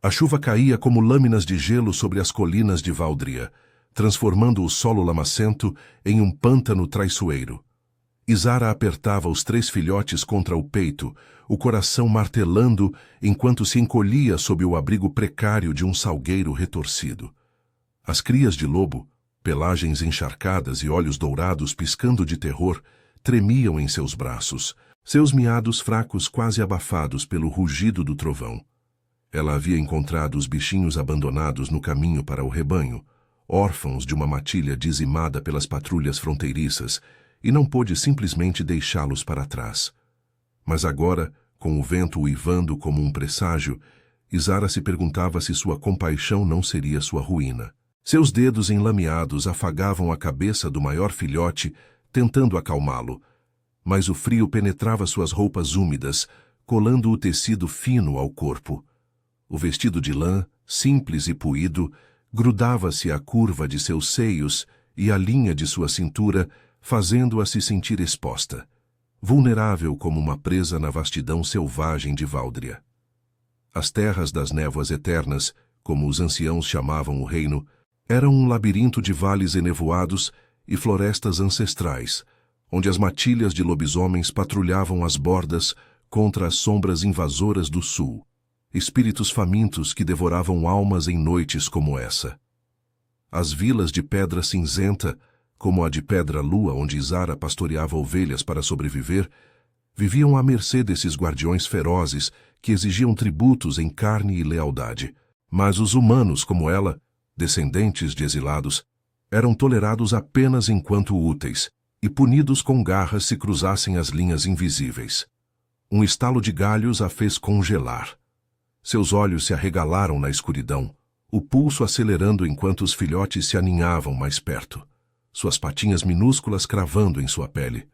A chuva caía como lâminas de gelo sobre as colinas de Valdria, transformando o solo lamacento em um pântano traiçoeiro. Izara apertava os 3 filhotes contra o peito, o coração martelando enquanto se encolhia sob o abrigo precário de um salgueiro retorcido. As crias de lobo, pelagens encharcadas e olhos dourados piscando de terror, tremiam em seus braços, seus miados fracos quase abafados pelo rugido do trovão. Ela havia encontrado os bichinhos abandonados no caminho para o rebanho, órfãos de uma matilha dizimada pelas patrulhas fronteiriças, e não pôde simplesmente deixá-los para trás. Mas agora, com o vento uivando como um presságio, Izara se perguntava se sua compaixão não seria sua ruína. Seus dedos enlameados afagavam a cabeça do maior filhote, tentando acalmá-lo, mas o frio penetrava suas roupas úmidas, colando o tecido fino ao corpo. O vestido de lã, simples e puído, grudava-se à curva de seus seios e à linha de sua cintura, fazendo-a se sentir exposta, vulnerável como uma presa na vastidão selvagem de Valdria. As terras das névoas eternas, como os anciãos chamavam o reino, eram um labirinto de vales enevoados e florestas ancestrais, onde as matilhas de lobisomens patrulhavam as bordas contra as sombras invasoras do sul, espíritos famintos que devoravam almas em noites como essa. As vilas de pedra cinzenta, como a de Pedra-Lua, onde Izara pastoreava ovelhas para sobreviver, viviam à mercê desses guardiões ferozes que exigiam tributos em carne e lealdade. Mas os humanos, como ela, descendentes de exilados, eram tolerados apenas enquanto úteis e punidos com garras se cruzassem as linhas invisíveis. Um estalo de galhos a fez congelar. Seus olhos se arregalaram na escuridão, o pulso acelerando enquanto os filhotes se aninhavam mais perto, suas patinhas minúsculas cravando em sua pele.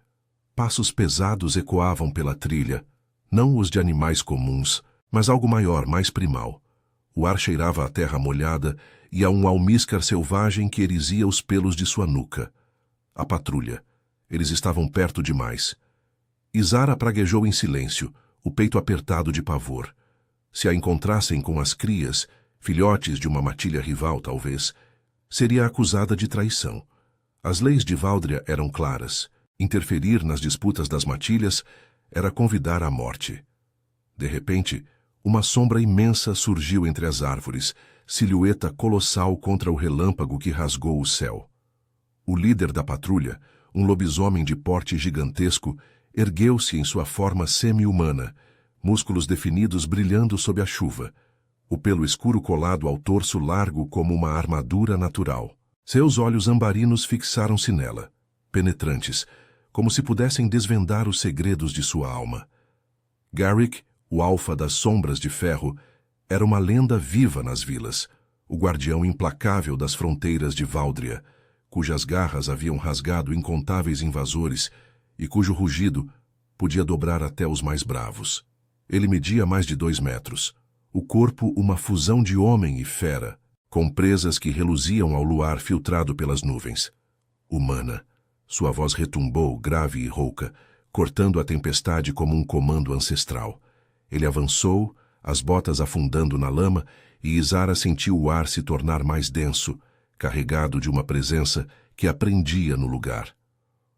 Passos pesados ecoavam pela trilha, não os de animais comuns, mas algo maior, mais primal. O ar cheirava a terra molhada e a um almíscar selvagem que erizia os pelos de sua nuca. A patrulha. Eles estavam perto demais. Izara praguejou em silêncio, o peito apertado de pavor. Se a encontrassem com as crias, filhotes de uma matilha rival talvez, seria acusada de traição. As leis de Valdria eram claras. Interferir nas disputas das matilhas era convidar à morte. De repente, uma sombra imensa surgiu entre as árvores, silhueta colossal contra o relâmpago que rasgou o céu. O líder da patrulha, um lobisomem de porte gigantesco, ergueu-se em sua forma semi-humana, músculos definidos brilhando sob a chuva, o pelo escuro colado ao torso largo como uma armadura natural. Seus olhos ambarinos fixaram-se nela, penetrantes, como se pudessem desvendar os segredos de sua alma. Garrick, o alfa das sombras de ferro, era uma lenda viva nas vilas, o guardião implacável das fronteiras de Valdria, cujas garras haviam rasgado incontáveis invasores e cujo rugido podia dobrar até os mais bravos. Ele media mais de 2 metros, o corpo uma fusão de homem e fera, com presas que reluziam ao luar filtrado pelas nuvens. Humana, sua voz retumbou, grave e rouca, cortando a tempestade como um comando ancestral. Ele avançou, as botas afundando na lama, e Izara sentiu o ar se tornar mais denso, carregado de uma presença que a prendia no lugar.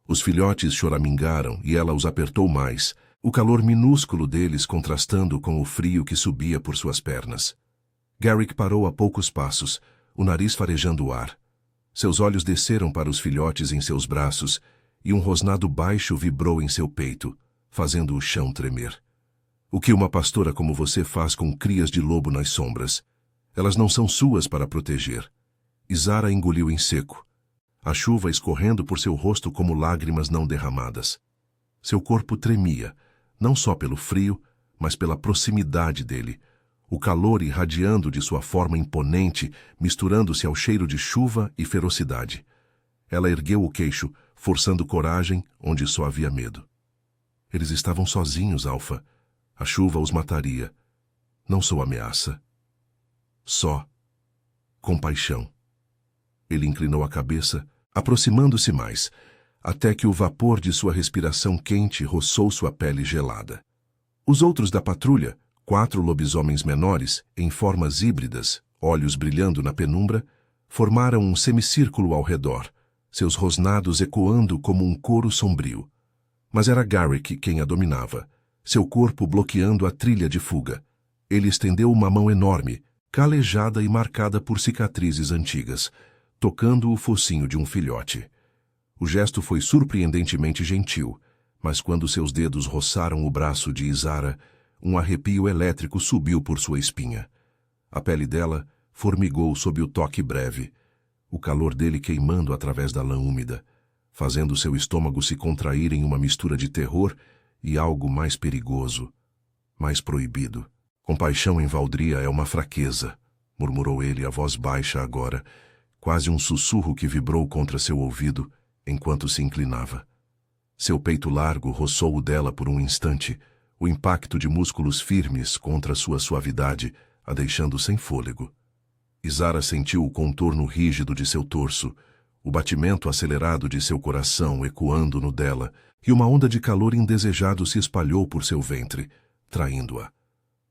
Os filhotes choramingaram e ela os apertou mais, o calor minúsculo deles contrastando com o frio que subia por suas pernas. Garrick parou a poucos passos, o nariz farejando o ar. Seus olhos desceram para os filhotes em seus braços e um rosnado baixo vibrou em seu peito, fazendo o chão tremer. O que uma pastora como você faz com crias de lobo nas sombras? Elas não são suas para proteger. Izara engoliu em seco, a chuva escorrendo por seu rosto como lágrimas não derramadas. Seu corpo tremia, não só pelo frio, mas pela proximidade dele, o calor irradiando de sua forma imponente, misturando-se ao cheiro de chuva e ferocidade. Ela ergueu o queixo, forçando coragem onde só havia medo. Eles estavam sozinhos, Alfa. A chuva os mataria. Não sou ameaça. Só compaixão. Ele inclinou a cabeça, aproximando-se mais, até que o vapor de sua respiração quente roçou sua pele gelada. Os outros da patrulha, 4 lobisomens menores, em formas híbridas, olhos brilhando na penumbra, formaram um semicírculo ao redor, seus rosnados ecoando como um coro sombrio. Mas era Garrick quem a dominava, seu corpo bloqueando a trilha de fuga. Ele estendeu uma mão enorme, calejada e marcada por cicatrizes antigas, tocando o focinho de um filhote. O gesto foi surpreendentemente gentil, mas quando seus dedos roçaram o braço de Izara, um arrepio elétrico subiu por sua espinha. A pele dela formigou sob o toque breve, o calor dele queimando através da lã úmida, fazendo seu estômago se contrair em uma mistura de terror e algo mais perigoso, mais proibido. Compaixão em Valdria é uma fraqueza, murmurou ele a voz baixa agora, quase um sussurro que vibrou contra seu ouvido enquanto se inclinava. Seu peito largo roçou o dela por um instante, o impacto de músculos firmes contra sua suavidade, a deixando sem fôlego. Izara sentiu o contorno rígido de seu torso, o batimento acelerado de seu coração ecoando no dela, e uma onda de calor indesejado se espalhou por seu ventre, traindo-a.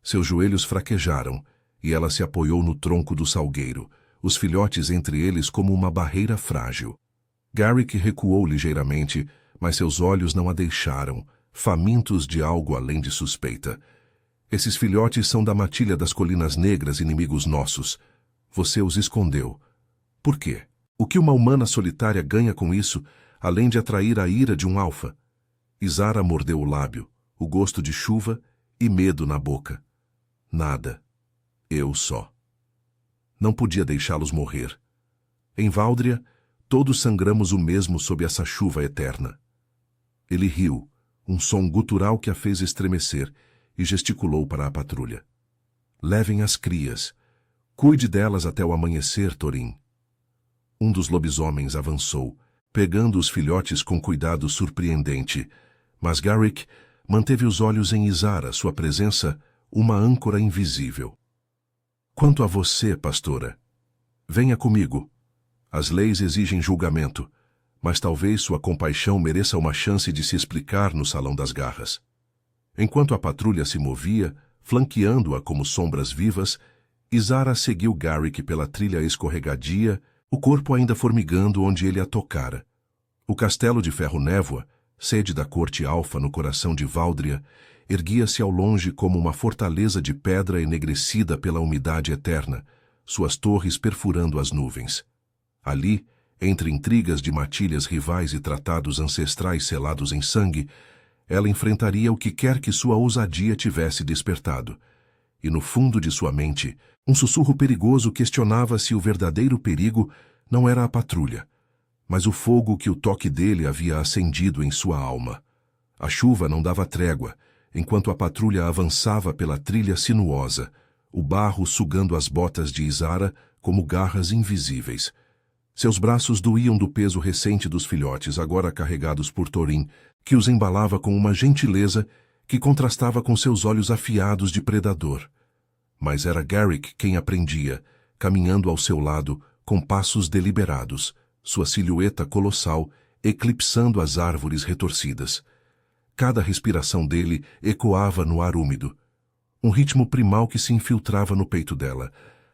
Seus joelhos fraquejaram, e ela se apoiou no tronco do salgueiro, os filhotes entre eles como uma barreira frágil. Garrick recuou ligeiramente, mas seus olhos não a deixaram, famintos de algo além de suspeita. Esses filhotes são da matilha das Colinas Negras, inimigos nossos. Você os escondeu. Por quê? O que uma humana solitária ganha com isso, além de atrair a ira de um alfa? Izara mordeu o lábio, o gosto de chuva e medo na boca. Nada. Eu só. Não podia deixá-los morrer. Em Valdria, todos sangramos o mesmo sob essa chuva eterna. Ele riu, um som gutural que a fez estremecer, e gesticulou para a patrulha. Levem as crias. Cuide delas até o amanhecer, Thorin. Um dos lobisomens avançou, pegando os filhotes com cuidado surpreendente, mas Garrick manteve os olhos em Izara, sua presença uma âncora invisível. Quanto a você, pastora, venha comigo. As leis exigem julgamento, mas talvez sua compaixão mereça uma chance de se explicar no Salão das Garras. Enquanto a patrulha se movia, flanqueando-a como sombras vivas, Izara seguiu Garrick pela trilha escorregadia, o corpo ainda formigando onde ele a tocara. O castelo de Ferro-Névoa, sede da corte alfa no coração de Valdria, erguia-se ao longe como uma fortaleza de pedra enegrecida pela umidade eterna, suas torres perfurando as nuvens. Ali, entre intrigas de matilhas rivais e tratados ancestrais selados em sangue, ela enfrentaria o que quer que sua ousadia tivesse despertado. E no fundo de sua mente, um sussurro perigoso questionava se o verdadeiro perigo não era a patrulha, mas o fogo que o toque dele havia acendido em sua alma. A chuva não dava trégua, enquanto a patrulha avançava pela trilha sinuosa, o barro sugando as botas de Izara como garras invisíveis. Seus braços doíam do peso recente dos filhotes, agora carregados por Thorin, que os embalava com uma gentileza que contrastava com seus olhos afiados de predador. Mas era Garrick quem aprendia, caminhando ao seu lado, com passos deliberados, sua silhueta colossal eclipsando as árvores retorcidas. Cada respiração dele ecoava no ar úmido, um ritmo primal que se infiltrava no peito dela,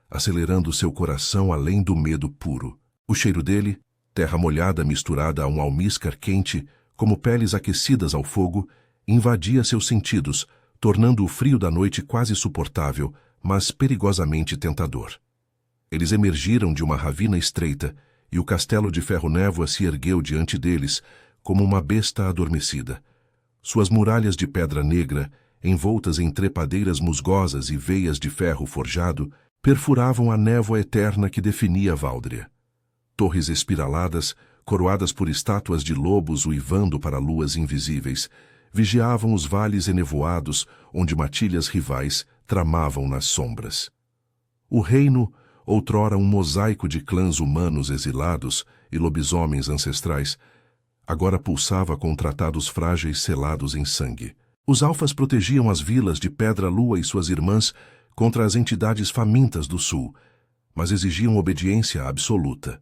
acelerando seu coração além do medo puro. O cheiro dele, terra molhada misturada a um almíscar quente, como peles aquecidas ao fogo, invadia seus sentidos, tornando o frio da noite quase suportável, mas perigosamente tentador. Eles emergiram de uma ravina estreita, e o castelo de Ferro-Névoa se ergueu diante deles, como uma besta adormecida. Suas muralhas de pedra negra, envoltas em trepadeiras musgosas e veias de ferro forjado, perfuravam a névoa eterna que definia Valdria. Torres espiraladas, coroadas por estátuas de lobos uivando para luas invisíveis, vigiavam os vales enevoados onde matilhas rivais tramavam nas sombras. O reino, outrora um mosaico de clãs humanos exilados e lobisomens ancestrais, agora pulsava com tratados frágeis selados em sangue. Os alfas protegiam as vilas de Pedra-Lua e suas irmãs contra as entidades famintas do sul, mas exigiam obediência absoluta.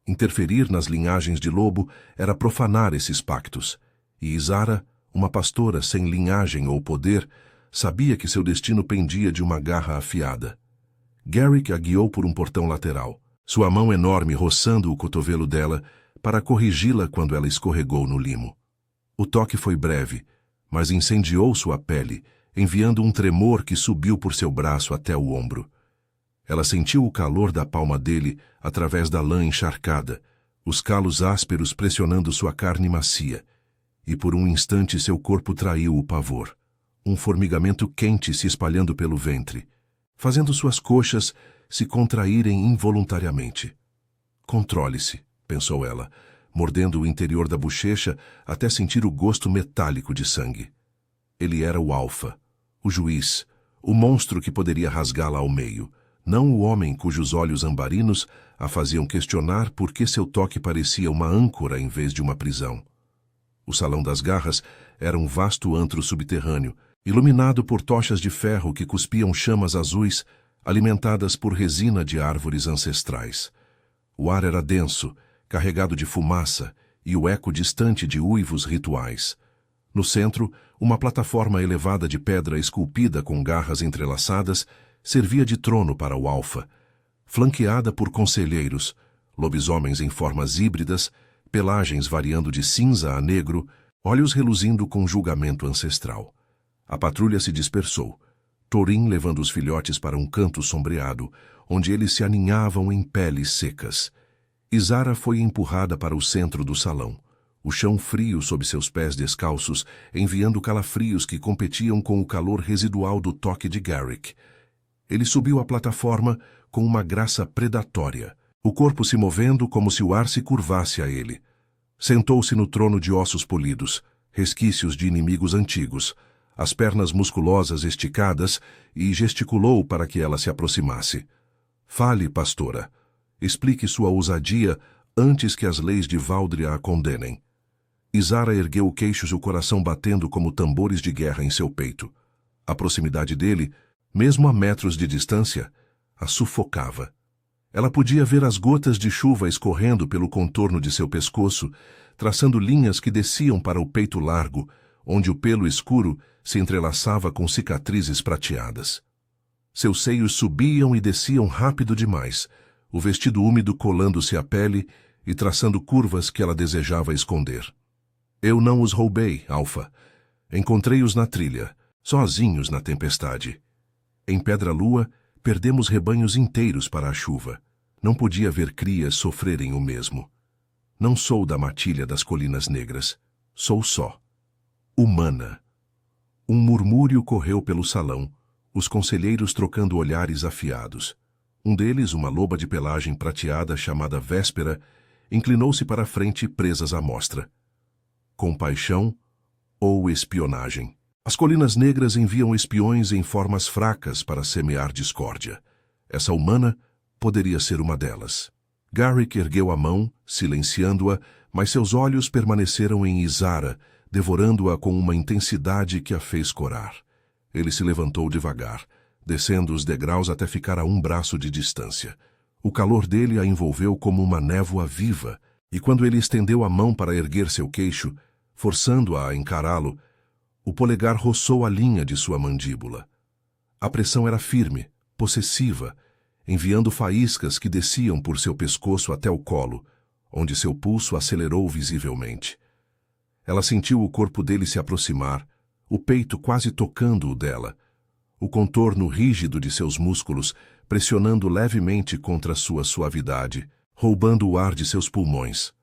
Interferir nas linhagens de lobo era profanar esses pactos, e Izara, uma pastora sem linhagem ou poder, sabia que seu destino pendia de uma garra afiada. Garrick a guiou por um portão lateral, sua mão enorme roçando o cotovelo dela para corrigi-la quando ela escorregou no limo. O toque foi breve, mas incendiou sua pele, enviando um tremor que subiu por seu braço até o ombro. Ela sentiu o calor da palma dele através da lã encharcada, os calos ásperos pressionando sua carne macia, e por um instante seu corpo traiu o pavor. Um formigamento quente se espalhando pelo ventre, fazendo suas coxas se contraírem involuntariamente. Controle-se, pensou ela, mordendo o interior da bochecha até sentir o gosto metálico de sangue. Ele era o alfa, o juiz, o monstro que poderia rasgá-la ao meio, não o homem cujos olhos ambarinos a faziam questionar por que seu toque parecia uma âncora em vez de uma prisão. O Salão das Garras era um vasto antro subterrâneo, iluminado por tochas de ferro que cuspiam chamas azuis, alimentadas por resina de árvores ancestrais. O ar era denso, carregado de fumaça e o eco distante de uivos rituais. No centro, uma plataforma elevada de pedra esculpida com garras entrelaçadas servia de trono para o alfa, flanqueada por conselheiros, lobisomens em formas híbridas, pelagens variando de cinza a negro, olhos reluzindo com julgamento ancestral. A patrulha se dispersou, Thorin levando os filhotes para um canto sombreado, onde eles se aninhavam em peles secas. Isara foi empurrada para o centro do salão, o chão frio sob seus pés descalços, enviando calafrios que competiam com o calor residual do toque de Garrick. Ele subiu a plataforma com uma graça predatória, o corpo se movendo como se o ar se curvasse a ele. Sentou-se no trono de ossos polidos, resquícios de inimigos antigos, as pernas musculosas esticadas, e gesticulou para que ela se aproximasse. Fale, pastora. Explique sua ousadia antes que as leis de Valdria a condenem. Isara ergueu o queixo e o coração batendo como tambores de guerra em seu peito. A proximidade dele, mesmo a metros de distância, a sufocava. Ela podia ver as gotas de chuva escorrendo pelo contorno de seu pescoço, traçando linhas que desciam para o peito largo, onde o pelo escuro se entrelaçava com cicatrizes prateadas. Seus seios subiam e desciam rápido demais, o vestido úmido colando-se à pele e traçando curvas que ela desejava esconder. Eu não os roubei, Alfa. Encontrei-os na trilha, sozinhos na tempestade. Em Pedra-Lua, perdemos rebanhos inteiros para a chuva. Não podia ver crias sofrerem o mesmo. Não sou da matilha das Colinas Negras. Sou só. Humana. Um murmúrio correu pelo salão, os conselheiros trocando olhares afiados. Um deles, uma loba de pelagem prateada chamada Véspera, inclinou-se para a frente presas à mostra. Compaixão ou espionagem? As Colinas Negras enviam espiões em formas fracas para semear discórdia. Essa humana poderia ser uma delas. Garrick ergueu a mão, silenciando-a, mas seus olhos permaneceram em Isara, devorando-a com uma intensidade que a fez corar. Ele se levantou devagar, descendo os degraus até ficar a um braço de distância. O calor dele a envolveu como uma névoa viva, e quando ele estendeu a mão para erguer seu queixo, forçando-a a encará-lo, o polegar roçou a linha de sua mandíbula. A pressão era firme, possessiva, enviando faíscas que desciam por seu pescoço até o colo, onde seu pulso acelerou visivelmente. Ela sentiu o corpo dele se aproximar, o peito quase tocando o dela, o contorno rígido de seus músculos pressionando levemente contra sua suavidade, roubando o ar de seus pulmões.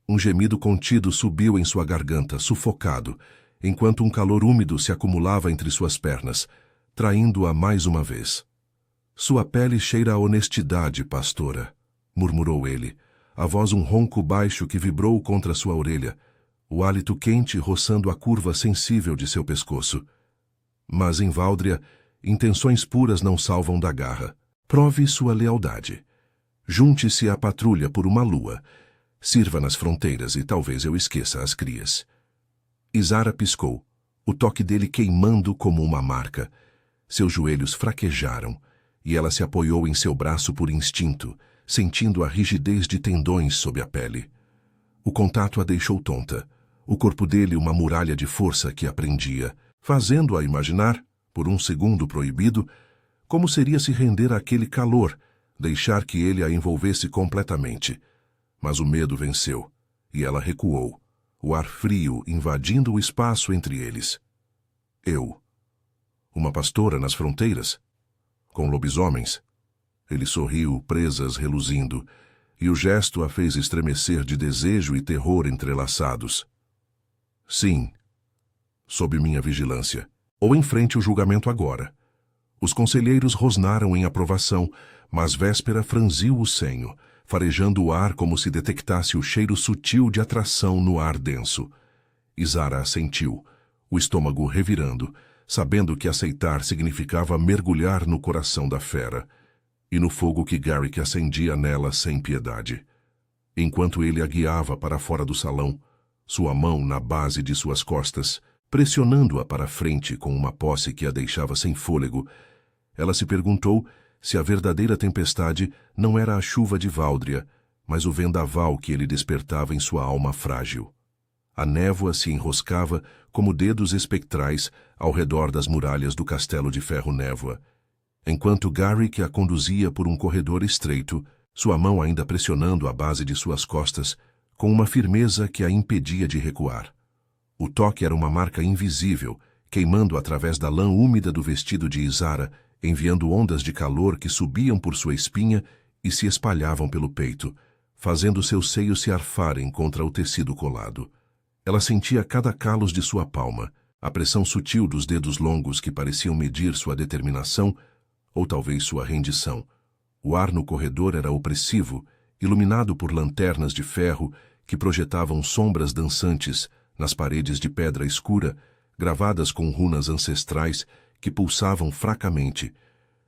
Um gemido contido subiu em sua garganta, sufocado, enquanto um calor úmido se acumulava entre suas pernas, traindo-a mais uma vez. Sua pele cheira a honestidade, pastora, murmurou ele, a voz um ronco baixo que vibrou contra sua orelha, o hálito quente roçando a curva sensível de seu pescoço. Mas em Valdria, intenções puras não salvam da garra. Prove sua lealdade. Junte-se à patrulha por uma lua. Sirva nas fronteiras e talvez eu esqueça as crias. Isara piscou, o toque dele queimando como uma marca. Seus joelhos fraquejaram, e ela se apoiou em seu braço por instinto, sentindo a rigidez de tendões sob a pele. O contato a deixou tonta. O corpo dele uma muralha de força que a prendia, fazendo-a imaginar, por um segundo proibido, como seria se render àquele calor, deixar que ele a envolvesse completamente. Mas o medo venceu, e ela recuou, o ar frio invadindo o espaço entre eles. Eu. Uma pastora nas fronteiras? Com lobisomens? Ele sorriu, presas reluzindo, e o gesto a fez estremecer de desejo e terror entrelaçados. Sim. Sob minha vigilância. Ou enfrente o julgamento agora. Os conselheiros rosnaram em aprovação, mas Véspera franziu o senho, farejando o ar como se detectasse o cheiro sutil de atração no ar denso. Izara assentiu, o estômago revirando, sabendo que aceitar significava mergulhar no coração da fera, e no fogo que Garrick acendia nela sem piedade. Enquanto ele a guiava para fora do salão, sua mão na base de suas costas, pressionando-a para frente com uma posse que a deixava sem fôlego, ela se perguntou se a verdadeira tempestade não era a chuva de Váudria, mas o vendaval que ele despertava em sua alma frágil. A névoa se enroscava como dedos espectrais ao redor das muralhas do castelo de ferro-névoa. Enquanto Garrick a conduzia por um corredor estreito, sua mão ainda pressionando a base de suas costas, com uma firmeza que a impedia de recuar. O toque era uma marca invisível, queimando através da lã úmida do vestido de Izara, enviando ondas de calor que subiam por sua espinha e se espalhavam pelo peito, fazendo seus seios se arfarem contra o tecido colado. Ela sentia cada calos de sua palma, a pressão sutil dos dedos longos que pareciam medir sua determinação, ou talvez sua rendição. O ar no corredor era opressivo, iluminado por lanternas de ferro que projetavam sombras dançantes nas paredes de pedra escura, gravadas com runas ancestrais que pulsavam fracamente,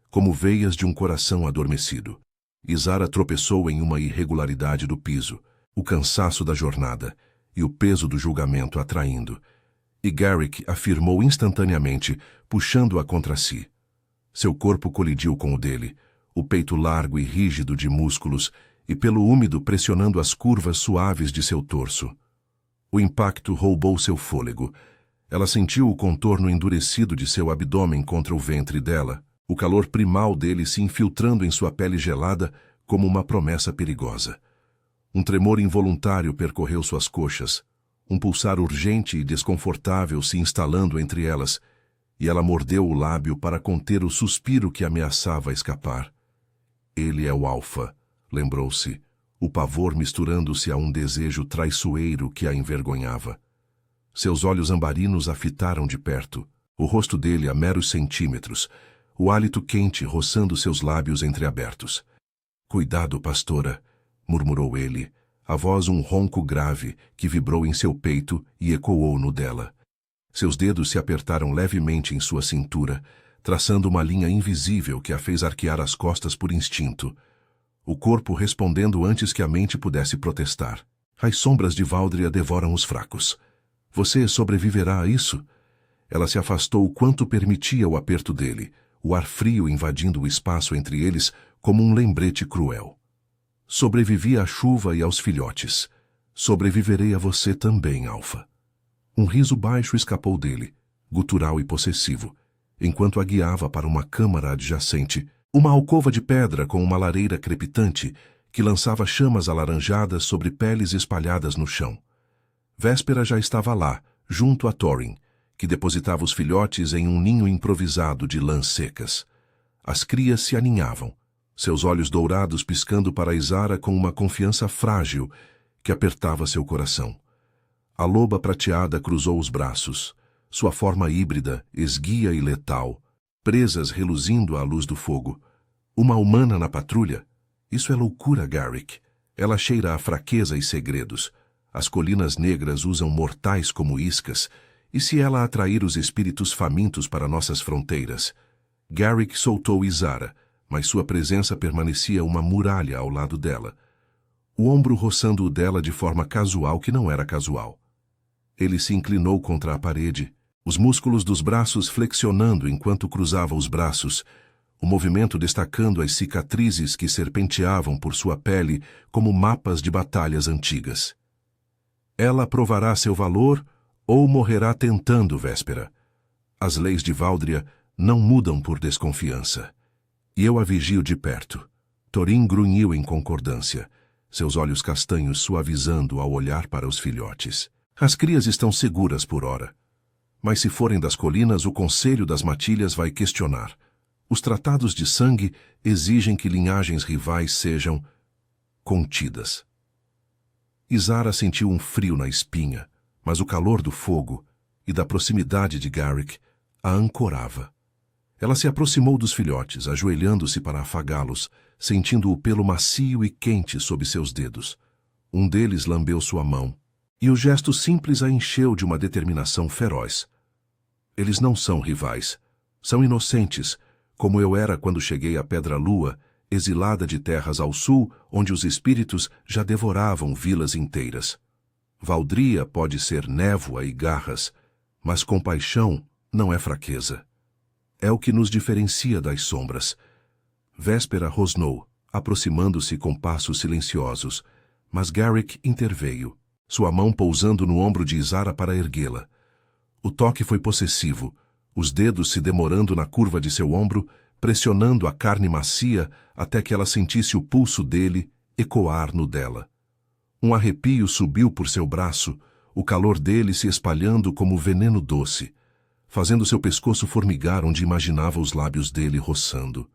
como veias de um coração adormecido. Izara tropeçou em uma irregularidade do piso, o cansaço da jornada e o peso do julgamento atraindo, e Garrick afirmou instantaneamente, puxando-a contra si. Seu corpo colidiu com o dele, o peito largo e rígido de músculos e pelo úmido pressionando as curvas suaves de seu torso. O impacto roubou seu fôlego. Ela sentiu o contorno endurecido de seu abdômen contra o ventre dela, o calor primal dele se infiltrando em sua pele gelada como uma promessa perigosa. Um tremor involuntário percorreu suas coxas, um pulsar urgente e desconfortável se instalando entre elas, e ela mordeu o lábio para conter o suspiro que ameaçava escapar. Ele é o Alfa, lembrou-se, o pavor misturando-se a um desejo traiçoeiro que a envergonhava. Seus olhos ambarinos a fitaram de perto, o rosto dele a meros centímetros, o hálito quente roçando seus lábios entreabertos. Cuidado, pastora, murmurou ele, a voz um ronco grave que vibrou em seu peito e ecoou no dela. Seus dedos se apertaram levemente em sua cintura, traçando uma linha invisível que a fez arquear as costas por instinto, o corpo respondendo antes que a mente pudesse protestar. As sombras de Váudria devoram os fracos. Você sobreviverá a isso? Ela se afastou o quanto permitia o aperto dele, o ar frio invadindo o espaço entre eles como um lembrete cruel. Sobrevivi à chuva e aos filhotes. Sobreviverei a você também, Alfa. Um riso baixo escapou dele, gutural e possessivo, enquanto a guiava para uma câmara adjacente, uma alcova de pedra com uma lareira crepitante que lançava chamas alaranjadas sobre peles espalhadas no chão. Véspera já estava lá, junto a Thorin, que depositava os filhotes em um ninho improvisado de lãs secas. As crias se aninhavam, seus olhos dourados piscando para Izara com uma confiança frágil que apertava seu coração. A loba prateada cruzou os braços, sua forma híbrida, esguia e letal, presas reluzindo à luz do fogo. Uma humana na patrulha? Isso é loucura, Garrick. Ela cheira a fraqueza e segredos. As colinas negras usam mortais como iscas, e se ela atrair os espíritos famintos para nossas fronteiras? Garrick soltou Izara, mas sua presença permanecia uma muralha ao lado dela, o ombro roçando o dela de forma casual que não era casual. Ele se inclinou contra a parede, os músculos dos braços flexionando enquanto cruzava os braços, o movimento destacando as cicatrizes que serpenteavam por sua pele como mapas de batalhas antigas. Ela provará seu valor ou morrerá tentando, Véspera. As leis de Váudria não mudam por desconfiança. E eu a vigio de perto. Thorin grunhiu em concordância, seus olhos castanhos suavizando ao olhar para os filhotes. As crias estão seguras por ora. Mas se forem das colinas, o conselho das matilhas vai questionar. Os tratados de sangue exigem que linhagens rivais sejam contidas. Isara sentiu um frio na espinha, mas o calor do fogo e da proximidade de Garrick a ancorava. Ela se aproximou dos filhotes, ajoelhando-se para afagá-los, sentindo o pelo macio e quente sob seus dedos. Um deles lambeu sua mão, e o gesto simples a encheu de uma determinação feroz. Eles não são rivais. São inocentes, como eu era quando cheguei à Pedra-Lua, exilada de terras ao sul, onde os espíritos já devoravam vilas inteiras. Valdria pode ser névoa e garras, mas compaixão não é fraqueza. É o que nos diferencia das sombras. Véspera rosnou, aproximando-se com passos silenciosos, mas Garrick interveio, sua mão pousando no ombro de Isara para erguê-la. O toque foi possessivo, os dedos se demorando na curva de seu ombro, pressionando a carne macia até que ela sentisse o pulso dele ecoar no dela. Um arrepio subiu por seu braço, o calor dele se espalhando como veneno doce, fazendo seu pescoço formigar onde imaginava os lábios dele roçando.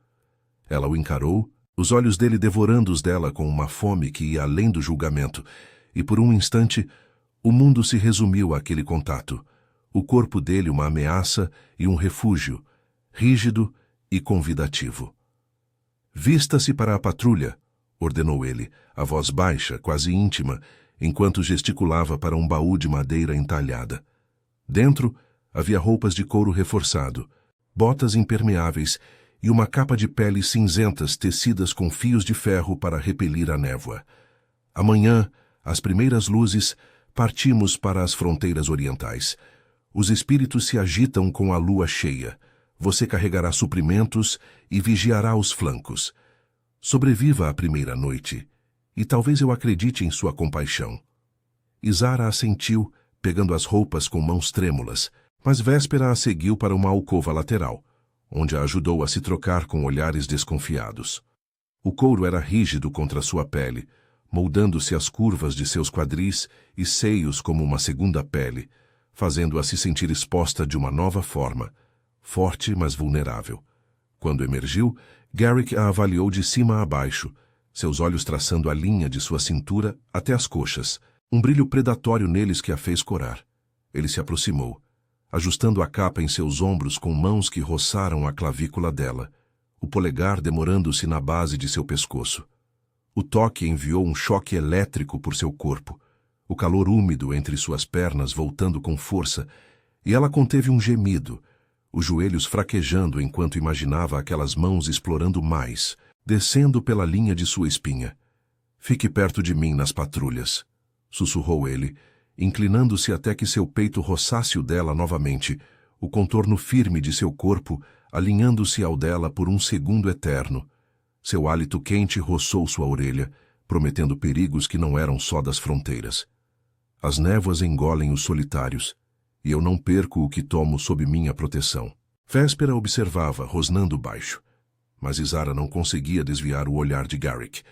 Ela o encarou, os olhos dele devorando os dela com uma fome que ia além do julgamento, e por um instante o mundo se resumiu àquele contato. O corpo dele uma ameaça e um refúgio, rígido e convidativo. «Vista-se para a patrulha», ordenou ele, a voz baixa, quase íntima, enquanto gesticulava para um baú de madeira entalhada. Dentro havia roupas de couro reforçado, botas impermeáveis e uma capa de peles cinzentas tecidas com fios de ferro para repelir a névoa. Amanhã, às primeiras luzes, partimos para as fronteiras orientais. Os espíritos se agitam com a lua cheia. Você carregará suprimentos e vigiará os flancos. Sobreviva a primeira noite, e talvez eu acredite em sua compaixão. Isara assentiu, pegando as roupas com mãos trêmulas, mas Véspera a seguiu para uma alcova lateral, onde a ajudou a se trocar com olhares desconfiados. O couro era rígido contra sua pele, moldando-se às curvas de seus quadris e seios como uma segunda pele, fazendo-a se sentir exposta de uma nova forma, forte mas vulnerável. Quando emergiu, Garrick a avaliou de cima a baixo, seus olhos traçando a linha de sua cintura até as coxas, um brilho predatório neles que a fez corar. Ele se aproximou, ajustando a capa em seus ombros com mãos que roçaram a clavícula dela, o polegar demorando-se na base de seu pescoço. O toque enviou um choque elétrico por seu corpo, o calor úmido entre suas pernas voltando com força, e ela conteve um gemido, os joelhos fraquejando enquanto imaginava aquelas mãos explorando mais, descendo pela linha de sua espinha. «Fique perto de mim nas patrulhas», sussurrou ele, inclinando-se até que seu peito roçasse o dela novamente, o contorno firme de seu corpo alinhando-se ao dela por um segundo eterno. Seu hálito quente roçou sua orelha, prometendo perigos que não eram só das fronteiras. As névoas engolem os solitários, e eu não perco o que tomo sob minha proteção. Véspera observava, rosnando baixo. Mas Isara não conseguia desviar o olhar de Garrick.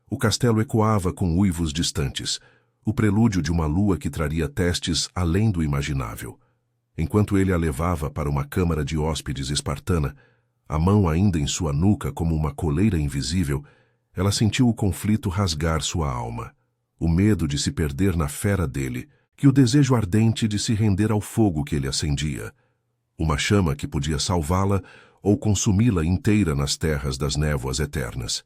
O castelo ecoava com uivos distantes, o prelúdio de uma lua que traria testes além do imaginável. Enquanto ele a levava para uma câmara de hóspedes espartana, a mão ainda em sua nuca como uma coleira invisível, ela sentiu o conflito rasgar sua alma. O medo de se perder na fera dele, que o desejo ardente de se render ao fogo que ele acendia. Uma chama que podia salvá-la ou consumi-la inteira nas terras das névoas eternas.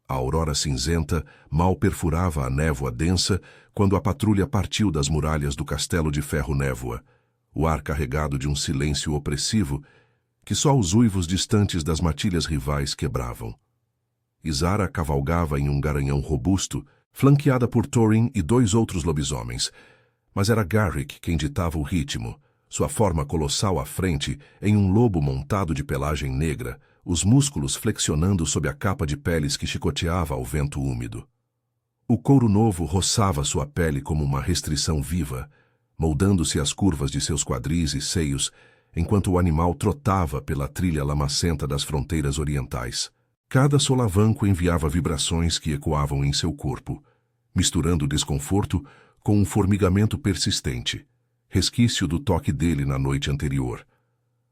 A aurora cinzenta mal perfurava a névoa densa quando a patrulha partiu das muralhas do castelo de ferro-névoa, o ar carregado de um silêncio opressivo que só os uivos distantes das matilhas rivais quebravam. Isara cavalgava em um garanhão robusto, flanqueada por Thorin e 2 outros lobisomens, mas era Garrick quem ditava o ritmo, sua forma colossal à frente em um lobo montado de pelagem negra, os músculos flexionando sob a capa de peles que chicoteava ao vento úmido. O couro novo roçava sua pele como uma restrição viva, moldando-se às curvas de seus quadris e seios, enquanto o animal trotava pela trilha lamacenta das fronteiras orientais. Cada solavanco enviava vibrações que ecoavam em seu corpo, misturando o desconforto com um formigamento persistente, resquício do toque dele na noite anterior.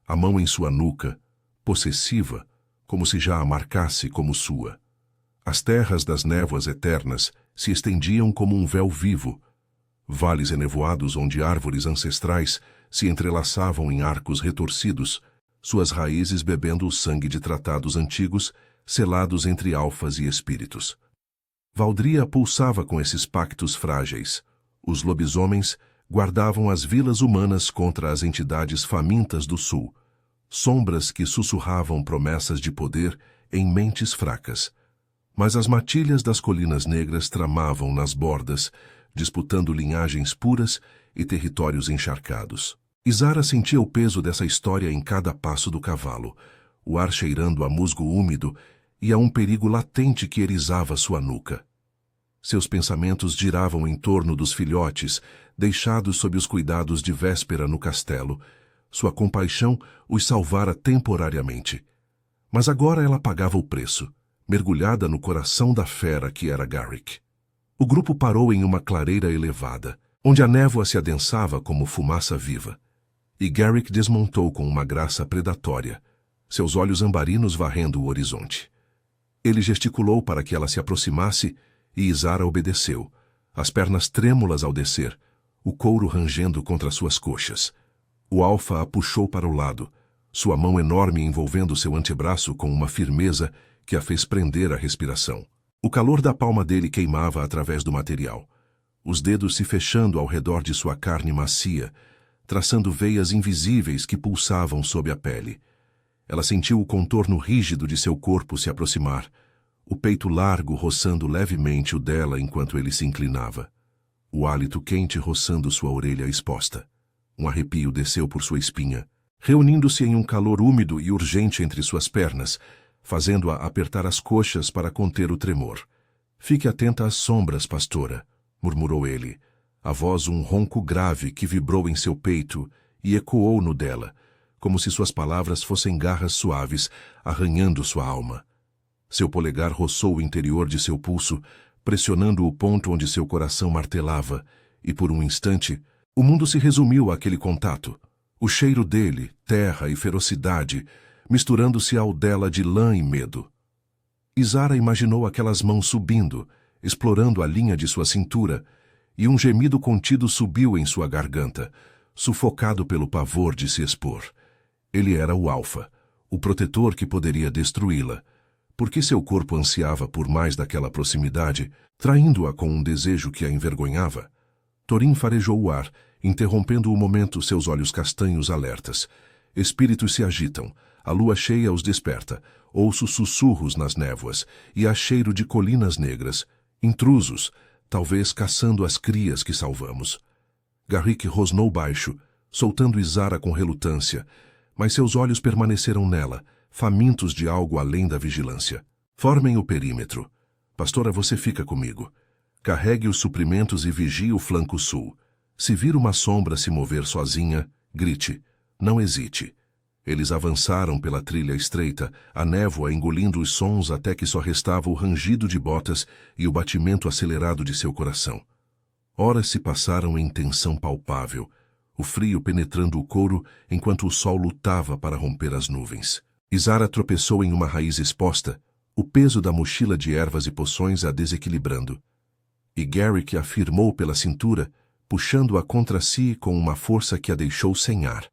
A mão em sua nuca, possessiva, como se já a marcasse como sua. As terras das névoas eternas se estendiam como um véu vivo, vales enevoados onde árvores ancestrais se entrelaçavam em arcos retorcidos, suas raízes bebendo o sangue de tratados antigos, selados entre alfas e espíritos. Valdria pulsava com esses pactos frágeis. Os lobisomens guardavam as vilas humanas contra as entidades famintas do sul, sombras que sussurravam promessas de poder em mentes fracas. Mas as matilhas das colinas negras tramavam nas bordas, disputando linhagens puras e territórios encharcados. Izara sentia o peso dessa história em cada passo do cavalo, o ar cheirando a musgo úmido e a um perigo latente que erizava sua nuca. Seus pensamentos giravam em torno dos filhotes, deixados sob os cuidados de véspera no castelo. Sua compaixão os salvara temporariamente. Mas agora ela pagava o preço, mergulhada no coração da fera que era Garrick. O grupo parou em uma clareira elevada, onde a névoa se adensava como fumaça viva. E Garrick desmontou com uma graça predatória, seus olhos ambarinos varrendo o horizonte. Ele gesticulou para que ela se aproximasse e Izara obedeceu, as pernas trêmulas ao descer, o couro rangendo contra suas coxas. O alfa a puxou para o lado, sua mão enorme envolvendo seu antebraço com uma firmeza que a fez prender a respiração. O calor da palma dele queimava através do material, os dedos se fechando ao redor de sua carne macia, traçando veias invisíveis que pulsavam sob a pele. Ela sentiu o contorno rígido de seu corpo se aproximar, o peito largo roçando levemente o dela enquanto ele se inclinava. O hálito quente roçando sua orelha exposta. Um arrepio desceu por sua espinha, reunindo-se em um calor úmido e urgente entre suas pernas, fazendo-a apertar as coxas para conter o tremor. "Fique atenta às sombras, pastora", murmurou ele, a voz um ronco grave que vibrou em seu peito e ecoou no dela, como se suas palavras fossem garras suaves, arranhando sua alma. Seu polegar roçou o interior de seu pulso, pressionando o ponto onde seu coração martelava, e por um instante, o mundo se resumiu àquele contato. O cheiro dele, terra e ferocidade, misturando-se ao dela de lã e medo. Izara imaginou aquelas mãos subindo, explorando a linha de sua cintura, e um gemido contido subiu em sua garganta, sufocado pelo pavor de se expor. Ele era o alfa, o protetor que poderia destruí-la. Porque seu corpo ansiava por mais daquela proximidade, traindo-a com um desejo que a envergonhava? Thorin farejou o ar, interrompendo o momento seus olhos castanhos alertas. Espíritos se agitam, a lua cheia os desperta, ouço sussurros nas névoas, e há cheiro de colinas negras, intrusos, talvez caçando as crias que salvamos. Garrick rosnou baixo, soltando Izara com relutância, mas seus olhos permaneceram nela, famintos de algo além da vigilância. "Formem o perímetro. Pastora, você fica comigo. Carregue os suprimentos e vigie o flanco sul. Se vir uma sombra se mover sozinha, grite. Não hesite." Eles avançaram pela trilha estreita, a névoa engolindo os sons até que só restava o rangido de botas e o batimento acelerado de seu coração. Horas se passaram em tensão palpável, o frio penetrando o couro enquanto o sol lutava para romper as nuvens. Izara tropeçou em uma raiz exposta, o peso da mochila de ervas e poções a desequilibrando. E Garrick a firmou pela cintura, puxando-a contra si com uma força que a deixou sem ar.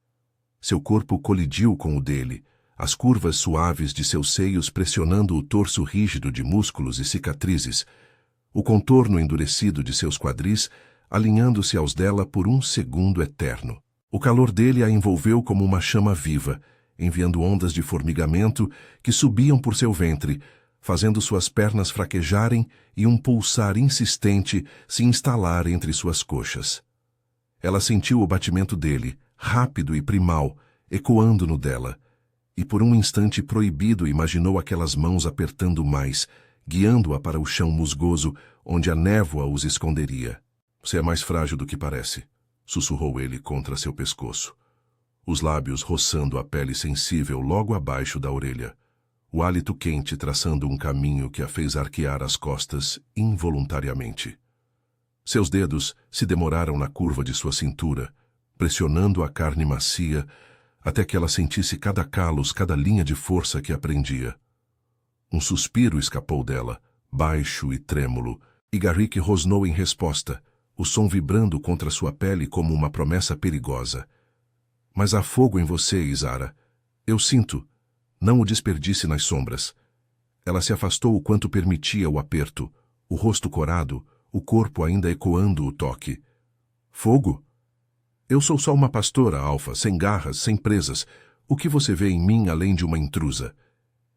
Seu corpo colidiu com o dele, as curvas suaves de seus seios pressionando o torso rígido de músculos e cicatrizes, o contorno endurecido de seus quadris alinhando-se aos dela por um segundo eterno. O calor dele a envolveu como uma chama viva, enviando ondas de formigamento que subiam por seu ventre, fazendo suas pernas fraquejarem e um pulsar insistente se instalar entre suas coxas. Ela sentiu o batimento dele, rápido e primal, ecoando no dela, e por um instante proibido imaginou aquelas mãos apertando mais, guiando-a para o chão musgoso, onde a névoa os esconderia. "Você é mais frágil do que parece", sussurrou ele contra seu pescoço. os lábios roçando a pele sensível logo abaixo da orelha, o hálito quente traçando um caminho que a fez arquear as costas involuntariamente. Seus dedos se demoraram na curva de sua cintura, pressionando a carne macia, até que ela sentisse cada calos, cada linha de força que a prendia. Um suspiro escapou dela, baixo e trêmulo, e Garrick rosnou em resposta, o som vibrando contra sua pele como uma promessa perigosa. Mas há fogo em você, Izara. Eu sinto. Não o desperdice nas sombras. Ela se afastou o quanto permitia o aperto, o rosto corado, o corpo ainda ecoando o toque. Fogo? Eu sou só uma pastora, Alfa, sem garras, sem presas. O que você vê em mim além de uma intrusa?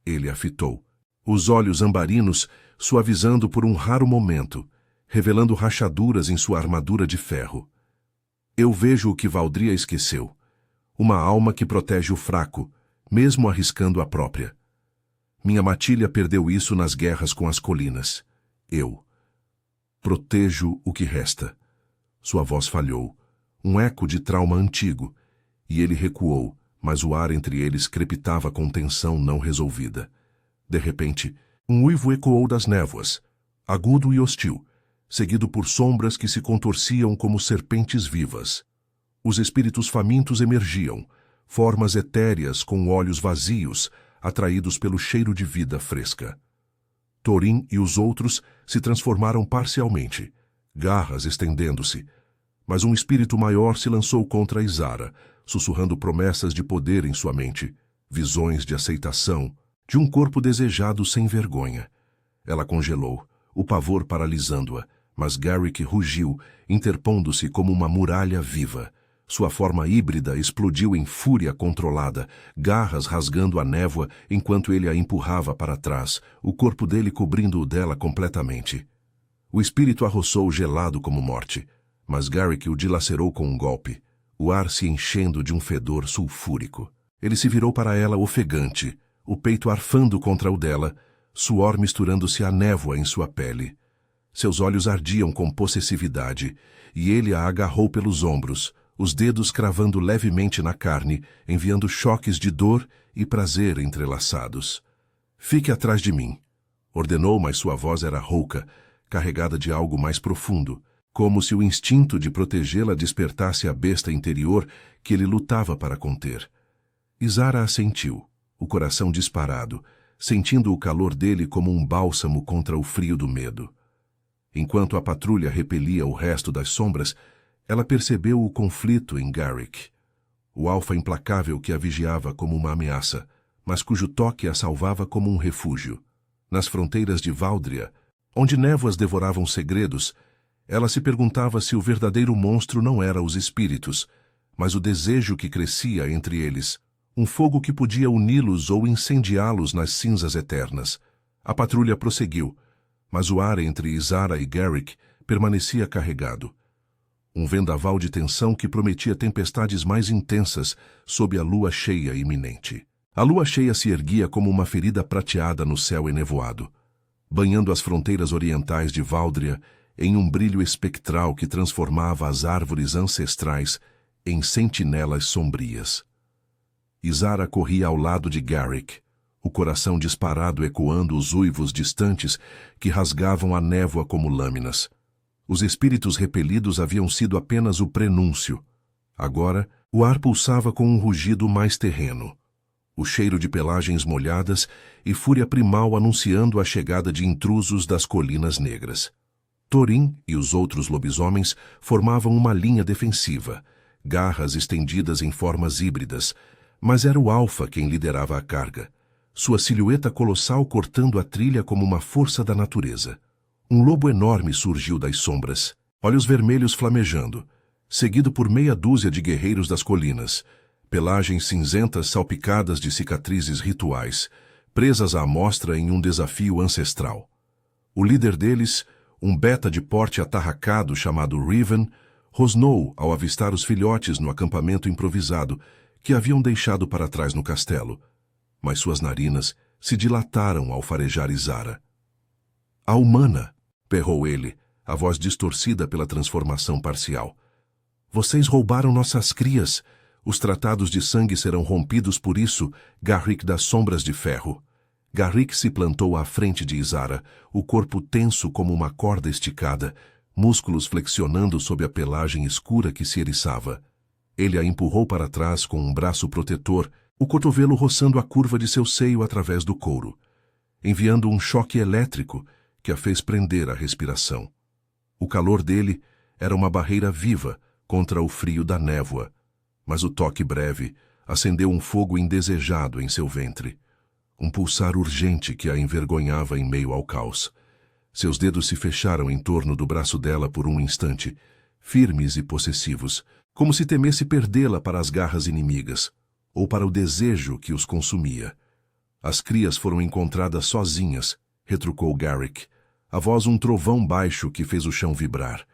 Ele a fitou, os olhos ambarinos suavizando por um raro momento, revelando rachaduras em sua armadura de ferro. Eu vejo o que Valdria esqueceu. Uma alma que protege o fraco, mesmo arriscando a própria. Minha matilha perdeu isso nas guerras com as colinas. Eu protejo o que resta. Sua voz falhou, um eco de trauma antigo, e ele recuou, mas o ar entre eles crepitava com tensão não resolvida. De repente, um uivo ecoou das névoas, agudo e hostil, seguido por sombras que se contorciam como serpentes vivas. Os espíritos famintos emergiam, formas etéreas com olhos vazios, atraídos pelo cheiro de vida fresca. Thorin e os outros se transformaram parcialmente, garras estendendo-se, mas um espírito maior se lançou contra Izara, sussurrando promessas de poder em sua mente, visões de aceitação, de um corpo desejado sem vergonha. Ela congelou, o pavor paralisando-a, mas Garrick rugiu, interpondo-se como uma muralha viva. Sua forma híbrida explodiu em fúria controlada, garras rasgando a névoa enquanto ele a empurrava para trás, o corpo dele cobrindo o dela completamente. O espírito arroçou gelado como morte, mas Garrick o dilacerou com um golpe, o ar se enchendo de um fedor sulfúrico. Ele se virou para ela ofegante, o peito arfando contra o dela, suor misturando-se à névoa em sua pele. Seus olhos ardiam com possessividade, e ele a agarrou pelos ombros, os dedos cravando levemente na carne, enviando choques de dor e prazer entrelaçados. Fique atrás de mim, ordenou, mas sua voz era rouca, carregada de algo mais profundo, como se o instinto de protegê-la despertasse a besta interior que ele lutava para conter. Izara assentiu, o coração disparado, sentindo o calor dele como um bálsamo contra o frio do medo. Enquanto a patrulha repelia o resto das sombras, ela percebeu o conflito em Garrick. O alfa implacável que a vigiava como uma ameaça, mas cujo toque a salvava como um refúgio. Nas fronteiras de Valdria, onde névoas devoravam segredos, ela se perguntava se o verdadeiro monstro não era os espíritos, mas o desejo que crescia entre eles, um fogo que podia uni-los ou incendiá-los nas cinzas eternas. A patrulha prosseguiu, mas o ar entre Izara e Garrick permanecia carregado. Um vendaval de tensão que prometia tempestades mais intensas sob a lua cheia iminente. A lua cheia se erguia como uma ferida prateada no céu enevoado, banhando as fronteiras orientais de Valdria em um brilho espectral que transformava as árvores ancestrais em sentinelas sombrias. Izara corria ao lado de Garrick, o coração disparado ecoando os uivos distantes que rasgavam a névoa como lâminas. Os espíritos repelidos haviam sido apenas o prenúncio. Agora, o ar pulsava com um rugido mais terreno, o cheiro de pelagens molhadas e fúria primal anunciando a chegada de intrusos das colinas negras. Thorin e os outros lobisomens formavam uma linha defensiva, garras estendidas em formas híbridas, mas era o alfa quem liderava a carga, sua silhueta colossal cortando a trilha como uma força da natureza. Um lobo enorme surgiu das sombras, olhos vermelhos flamejando, seguido por meia dúzia de guerreiros das colinas, pelagens cinzentas salpicadas de cicatrizes rituais, presas à amostra em um desafio ancestral. O líder deles, um beta de porte atarracado chamado Riven, rosnou ao avistar os filhotes no acampamento improvisado que haviam deixado para trás no castelo, mas suas narinas se dilataram ao farejar Izara. A humana! Berrou ele, a voz distorcida pela transformação parcial. Vocês roubaram nossas crias. Os tratados de sangue serão rompidos por isso, Garrick das Sombras de Ferro. Garrick se plantou à frente de Izara, o corpo tenso como uma corda esticada, músculos flexionando sob a pelagem escura que se eriçava. Ele a empurrou para trás com um braço protetor, o cotovelo roçando a curva de seu seio através do couro, enviando um choque elétrico que a fez prender a respiração. O calor dele era uma barreira viva contra o frio da névoa, mas o toque breve acendeu um fogo indesejado em seu ventre, um pulsar urgente que a envergonhava em meio ao caos. Seus dedos se fecharam em torno do braço dela por um instante, firmes e possessivos, como se temesse perdê-la para as garras inimigas, ou para o desejo que os consumia. As crias foram encontradas sozinhas, retrucou Garrick, a voz um trovão baixo que fez o chão vibrar.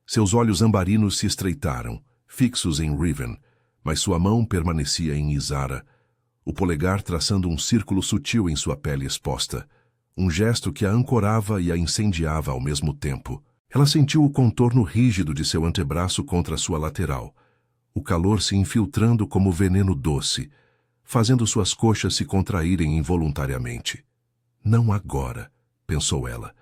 Seus olhos ambarinos se estreitaram, fixos em Riven, mas sua mão permanecia em Izara, o polegar traçando um círculo sutil em sua pele exposta, um gesto que a ancorava e a incendiava ao mesmo tempo. Ela sentiu o contorno rígido de seu antebraço contra sua lateral, o calor se infiltrando como veneno doce, fazendo suas coxas se contraírem involuntariamente. Não agora, pensou ela,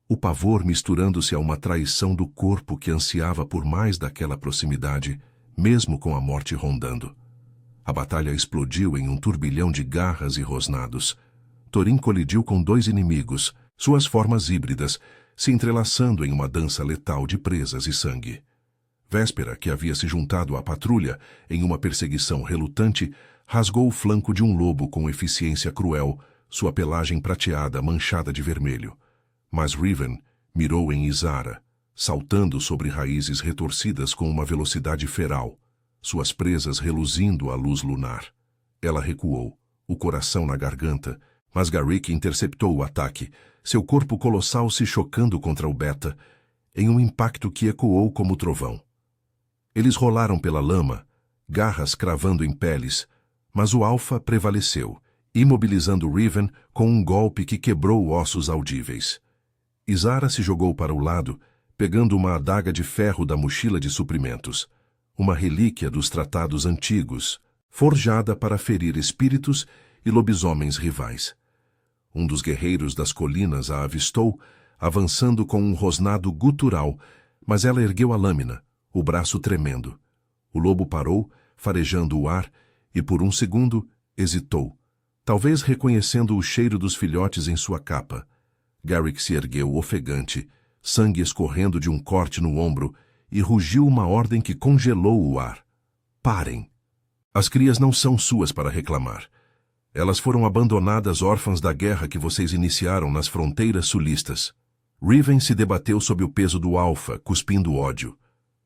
o pavor misturando-se a uma traição do corpo que ansiava por mais daquela proximidade, mesmo com a morte rondando. A batalha explodiu em um turbilhão de garras e rosnados. Thorin colidiu com dois inimigos, suas formas híbridas, se entrelaçando em uma dança letal de presas e sangue. Véspera, que havia se juntado à patrulha em uma perseguição relutante, rasgou o flanco de um lobo com eficiência cruel, sua pelagem prateada manchada de vermelho. Mas Riven mirou em Izara, saltando sobre raízes retorcidas com uma velocidade feral, suas presas reluzindo à luz lunar. Ela recuou, o coração na garganta, mas Garrick interceptou o ataque, seu corpo colossal se chocando contra o Beta, em um impacto que ecoou como trovão. Eles rolaram pela lama, garras cravando em peles, mas o Alfa prevaleceu, imobilizando Riven com um golpe que quebrou ossos audíveis. Izara se jogou para o lado, pegando uma adaga de ferro da mochila de suprimentos, uma relíquia dos tratados antigos, forjada para ferir espíritos e lobisomens rivais. Um dos guerreiros das colinas a avistou, avançando com um rosnado gutural, mas ela ergueu a lâmina, o braço tremendo. O lobo parou, farejando o ar, e por um segundo hesitou, talvez reconhecendo o cheiro dos filhotes em sua capa. Garrick se ergueu ofegante, sangue escorrendo de um corte no ombro, e rugiu uma ordem que congelou o ar. Parem! As crias não são suas para reclamar. Elas foram abandonadas órfãs da guerra que vocês iniciaram nas fronteiras sulistas. Riven se debateu sob o peso do Alfa, cuspindo ódio.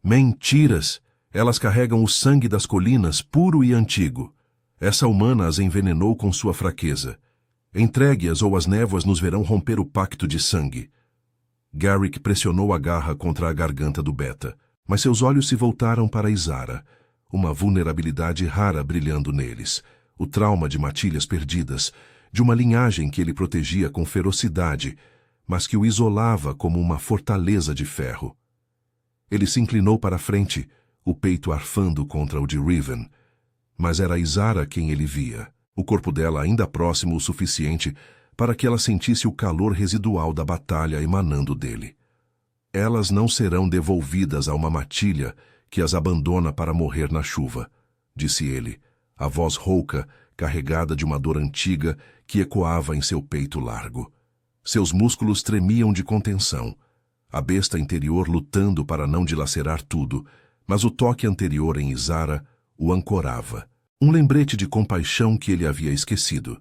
Mentiras! Elas carregam o sangue das colinas, puro e antigo. Essa humana as envenenou com sua fraqueza. Entregue-as ou as névoas nos verão romper o pacto de sangue. Garrick pressionou a garra contra a garganta do Beta, mas seus olhos se voltaram para Izara, uma vulnerabilidade rara brilhando neles, o trauma de matilhas perdidas, de uma linhagem que ele protegia com ferocidade, mas que o isolava como uma fortaleza de ferro. Ele se inclinou para a frente, o peito arfando contra o de Riven, mas era Izara quem ele via, o corpo dela ainda próximo o suficiente para que ela sentisse o calor residual da batalha emanando dele. Elas não serão devolvidas a uma matilha que as abandona para morrer na chuva, disse ele, a voz rouca, carregada de uma dor antiga que ecoava em seu peito largo. Seus músculos tremiam de contenção, a besta interior lutando para não dilacerar tudo, mas o toque anterior em Izara o ancorava, um lembrete de compaixão que ele havia esquecido.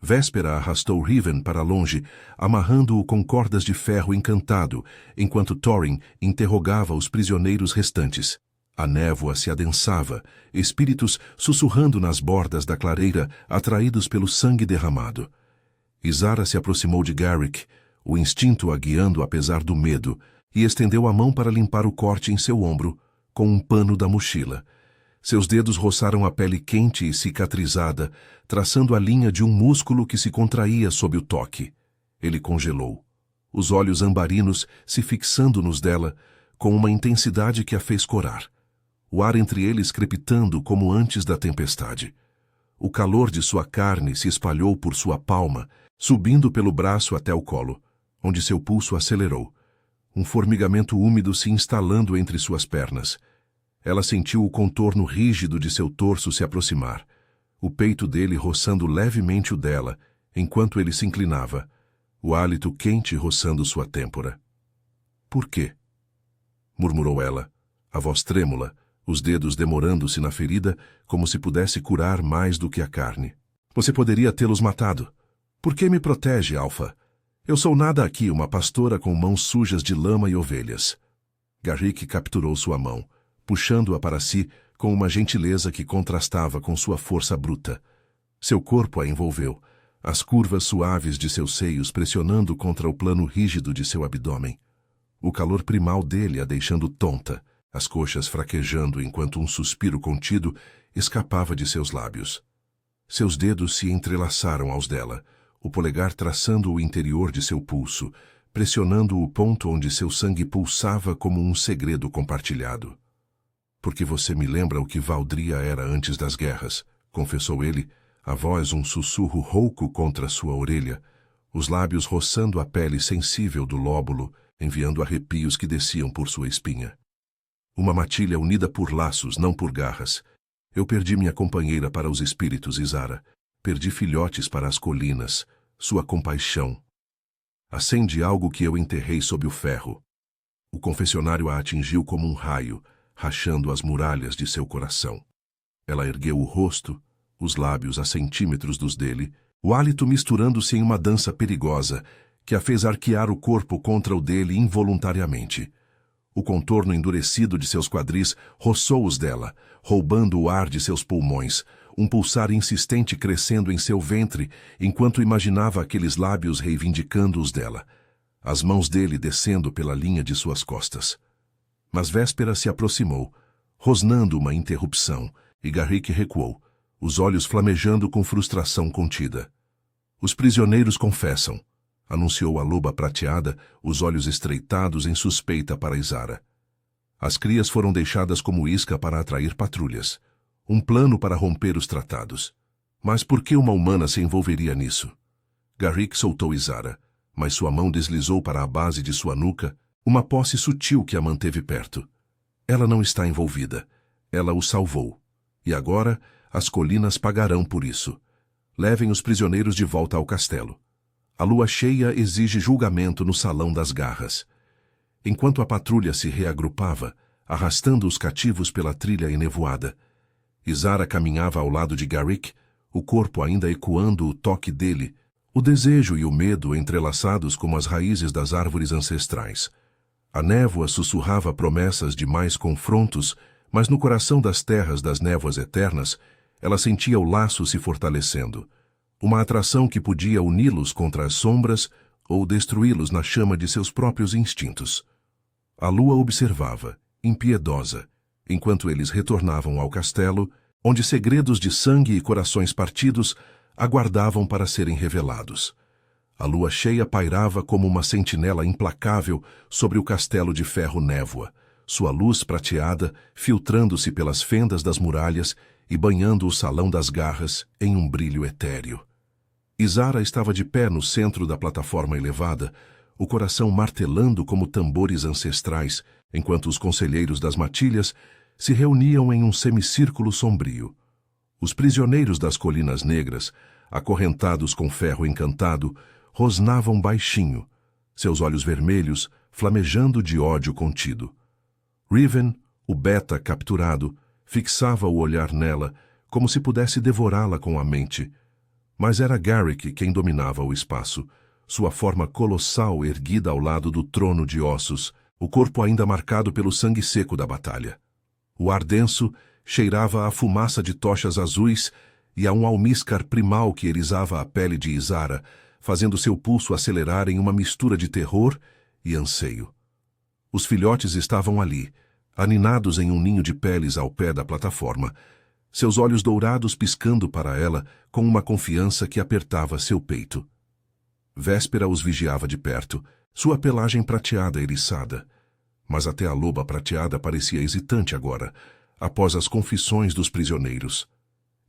Véspera arrastou Riven para longe, amarrando-o com cordas de ferro encantado, enquanto Thorin interrogava os prisioneiros restantes. A névoa se adensava, espíritos sussurrando nas bordas da clareira, atraídos pelo sangue derramado. Izara se aproximou de Garrick, o instinto a guiando apesar do medo, e estendeu a mão para limpar o corte em seu ombro, com um pano da mochila. Seus dedos roçaram a pele quente e cicatrizada, traçando a linha de um músculo que se contraía sob o toque. Ele congelou, os olhos ambarinos se fixando nos dela, com uma intensidade que a fez corar. o ar entre eles crepitando como antes da tempestade. O calor de sua carne se espalhou por sua palma, subindo pelo braço até o colo, onde seu pulso acelerou, um formigamento úmido se instalando entre suas pernas. Ela sentiu o contorno rígido de seu torso se aproximar, o peito dele roçando levemente o dela, enquanto ele se inclinava, o hálito quente roçando sua têmpora. "Por quê?" murmurou ela, a voz trêmula, os dedos demorando-se na ferida como se pudesse curar mais do que a carne. "Você poderia tê-los matado. Por que me protege, Alpha? Eu sou nada aqui, uma pastora com mãos sujas de lama e ovelhas." Garrick capturou sua mão, puxando-a para si com uma gentileza que contrastava com sua força bruta. Seu corpo a envolveu, as curvas suaves de seus seios pressionando contra o plano rígido de seu abdômen. O calor primal dele a deixando tonta, as coxas fraquejando enquanto um suspiro contido escapava de seus lábios. Seus dedos se entrelaçaram aos dela, o polegar traçando o interior de seu pulso, pressionando o ponto onde seu sangue pulsava como um segredo compartilhado. "Porque você me lembra o que Valdria era antes das guerras", confessou ele, a voz um sussurro rouco contra sua orelha, os lábios roçando a pele sensível do lóbulo, enviando arrepios que desciam por sua espinha. "Uma matilha unida por laços, não por garras. Eu perdi minha companheira para os espíritos, Izara. Perdi filhotes para as colinas, sua compaixão. Acende algo que eu enterrei sob o ferro." O confessionário a atingiu como um raio, rachando as muralhas de seu coração. Ela ergueu o rosto, os lábios a centímetros dos dele, o hálito misturando-se em uma dança perigosa, que a fez arquear o corpo contra o dele involuntariamente. O contorno endurecido de seus quadris roçou os dela, roubando o ar de seus pulmões, um pulsar insistente crescendo em seu ventre, enquanto imaginava aqueles lábios reivindicando os dela, as mãos dele descendo pela linha de suas costas. Mas Véspera se aproximou, rosnando uma interrupção, e Garrick recuou, os olhos flamejando com frustração contida. "Os prisioneiros confessam", anunciou a loba prateada, os olhos estreitados em suspeita para Izara. "As crias foram deixadas como isca para atrair patrulhas. Um plano para romper os tratados. Mas por que uma humana se envolveria nisso?" Garrick soltou Izara, mas sua mão deslizou para a base de sua nuca, uma posse sutil que a manteve perto. "Ela não está envolvida. Ela o salvou. E agora as colinas pagarão por isso. Levem os prisioneiros de volta ao castelo. A lua cheia exige julgamento no Salão das Garras." Enquanto a patrulha se reagrupava, arrastando os cativos pela trilha enevoada, Izara caminhava ao lado de Garrick, o corpo ainda ecoando o toque dele, o desejo e o medo entrelaçados como as raízes das árvores ancestrais. A névoa sussurrava promessas de mais confrontos, mas no coração das terras das névoas eternas, ela sentia o laço se fortalecendo, uma atração que podia uni-los contra as sombras ou destruí-los na chama de seus próprios instintos. A lua observava, impiedosa, enquanto eles retornavam ao castelo, onde segredos de sangue e corações partidos aguardavam para serem revelados. A lua cheia pairava como uma sentinela implacável sobre o castelo de ferro névoa, sua luz prateada filtrando-se pelas fendas das muralhas e banhando o Salão das Garras em um brilho etéreo. Izara estava de pé no centro da plataforma elevada, o coração martelando como tambores ancestrais, enquanto os conselheiros das matilhas se reuniam em um semicírculo sombrio. Os prisioneiros das Colinas Negras, acorrentados com ferro encantado, rosnavam baixinho, seus olhos vermelhos flamejando de ódio contido. Riven, o beta capturado, fixava o olhar nela, como se pudesse devorá-la com a mente. Mas era Garrick quem dominava o espaço, sua forma colossal erguida ao lado do trono de ossos, o corpo ainda marcado pelo sangue seco da batalha. O ar denso cheirava a fumaça de tochas azuis e a um almíscar primal que erizava a pele de Izara, fazendo seu pulso acelerar em uma mistura de terror e anseio. Os filhotes estavam ali, aninados em um ninho de peles ao pé da plataforma, seus olhos dourados piscando para ela com uma confiança que apertava seu peito. Véspera os vigiava de perto, sua pelagem prateada eriçada. Mas até a loba prateada parecia hesitante agora, após as confissões dos prisioneiros.